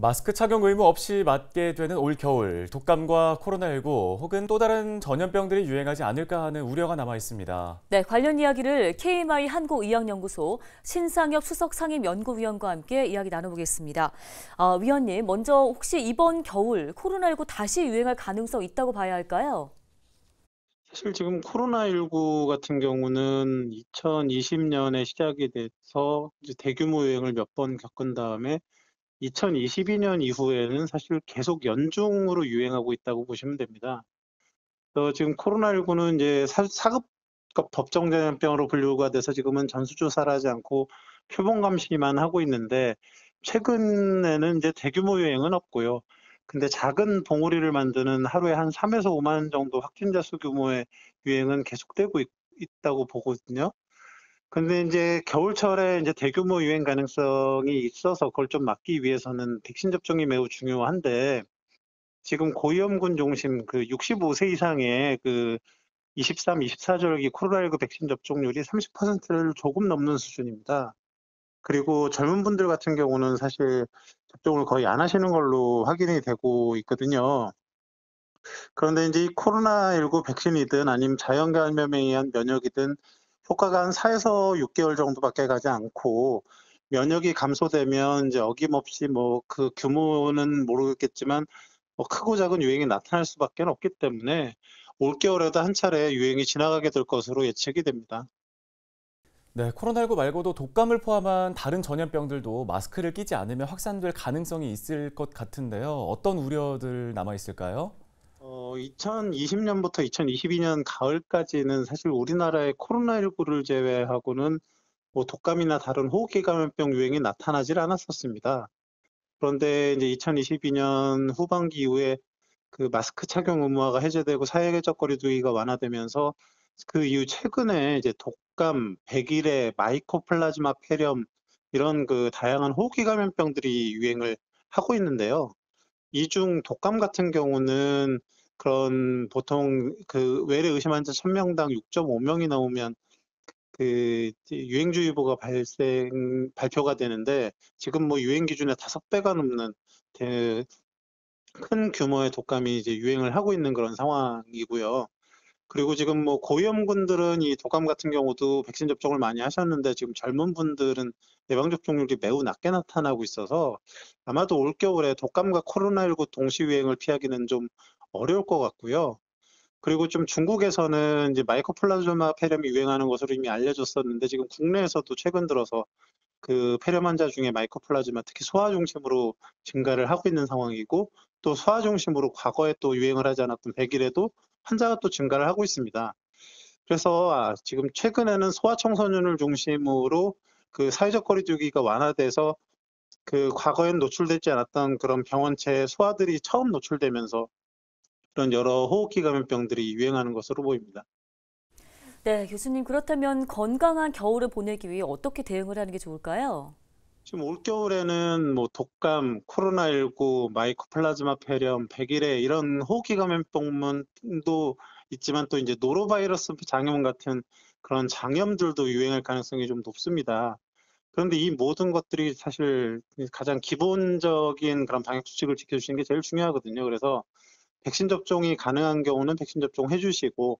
마스크 착용 의무 없이 맞게 되는 올 겨울, 독감과 코로나19 혹은 또 다른 전염병들이 유행하지 않을까 하는 우려가 남아 있습니다. 네, 관련 이야기를 KMI 한국의학연구소 신상엽 수석 상임연구위원과 함께 이야기 나눠보겠습니다. 위원님, 먼저 혹시 이번 겨울 코로나19 다시 유행할 가능성 있다고 봐야 할까요? 사실 지금 코로나19 같은 경우는 2020년에 시작이 돼서 이제 대규모 유행을 몇 번 겪은 다음에 2022년 이후에는 사실 계속 연중으로 유행하고 있다고 보시면 됩니다. 지금 코로나19는 이제 사급급 법정 전염병으로 분류가 돼서 지금은 전수조사를 하지 않고 표본 감시만 하고 있는데, 최근에는 이제 대규모 유행은 없고요. 근데 작은 봉우리를 만드는 하루에 한 3에서 5만 정도 확진자 수 규모의 유행은 계속되고 있다고 보거든요. 근데 이제 겨울철에 이제 대규모 유행 가능성이 있어서 그걸 좀 막기 위해서는 백신 접종이 매우 중요한데, 지금 고위험군 중심 그 65세 이상의 그 23, 24절기 코로나19 백신 접종률이 30%를 조금 넘는 수준입니다. 그리고 젊은 분들 같은 경우는 사실 접종을 거의 안 하시는 걸로 확인이 되고 있거든요. 그런데 이제 이 코로나19 백신이든 아니면 자연 감염에 의한 면역이든 효과가 한 4에서 6개월 정도밖에 가지 않고, 면역이 감소되면 이제 어김없이 뭐 그 규모는 모르겠지만 크고 작은 유행이 나타날 수밖에 없기 때문에 올겨울에도 한 차례 유행이 지나가게 될 것으로 예측이 됩니다. 네, 코로나19 말고도 독감을 포함한 다른 전염병들도 마스크를 끼지 않으면 확산될 가능성이 있을 것 같은데요. 어떤 우려들 남아 있을까요? 2020년부터 2022년 가을까지는 사실 우리나라의 코로나19를 제외하고는 뭐 독감이나 다른 호흡기 감염병 유행이 나타나질 않았었습니다. 그런데 이제 2022년 후반기 이후에 그 마스크 착용 의무화가 해제되고 사회적 거리두기가 완화되면서 그 이후 최근에 이제 독감, 백일해, 마이코플라즈마 폐렴 이런 그 다양한 호흡기 감염병들이 유행을 하고 있는데요. 이 중 독감 같은 경우는 그런 보통 그 외래 의심 환자 1000명당 6.5명이 나오면 그 유행주의보가 발표가 되는데, 지금 뭐 유행 기준의 5배가 넘는 큰 규모의 독감이 이제 유행을 하고 있는 그런 상황이고요. 그리고 지금 뭐 고위험군들은 이 독감 같은 경우도 백신 접종을 많이 하셨는데, 지금 젊은 분들은 예방 접종률이 매우 낮게 나타나고 있어서 아마도 올겨울에 독감과 코로나19 동시 유행을 피하기는 좀 어려울 것 같고요. 그리고 좀 중국에서는 이제 마이코플라즈마 폐렴이 유행하는 것으로 이미 알려졌었는데, 지금 국내에서도 최근 들어서 그 폐렴 환자 중에 마이코플라즈마 특히 소아 중심으로 증가를 하고 있는 상황이고, 또 소아 중심으로 과거에 또 유행을 하지 않았던 백일에도 환자가 또 증가를 하고 있습니다. 그래서 지금 최근에는 소아청소년을 중심으로 그 사회적 거리두기가 완화돼서 그 과거엔 노출되지 않았던 그런 병원체에 소아들이 처음 노출되면서 그런 여러 호흡기 감염병들이 유행하는 것으로 보입니다. 네, 교수님, 그렇다면 건강한 겨울을 보내기 위해 어떻게 대응을 하는 게 좋을까요? 지금 올겨울에는 뭐 독감, 코로나19, 마이코플라즈마 폐렴, 백일해 이런 호흡기 감염병도 있지만, 또 이제 노로바이러스 장염 같은 그런 장염들도 유행할 가능성이 좀 높습니다. 그런데 이 모든 것들이 사실 가장 기본적인 그런 방역 수칙을 지켜주시는 게 제일 중요하거든요. 그래서 백신 접종이 가능한 경우는 백신 접종 해주시고,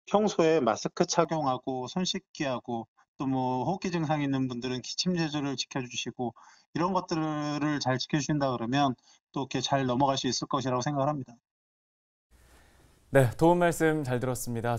평소에 마스크 착용하고 손 씻기하고 또 뭐 호흡기 증상이 있는 분들은 기침 제조를 지켜주시고, 이런 것들을 잘 지켜주신다 그러면 또 이렇게 잘 넘어갈 수 있을 것이라고 생각을 합니다. 네, 도움 말씀 잘 들었습니다.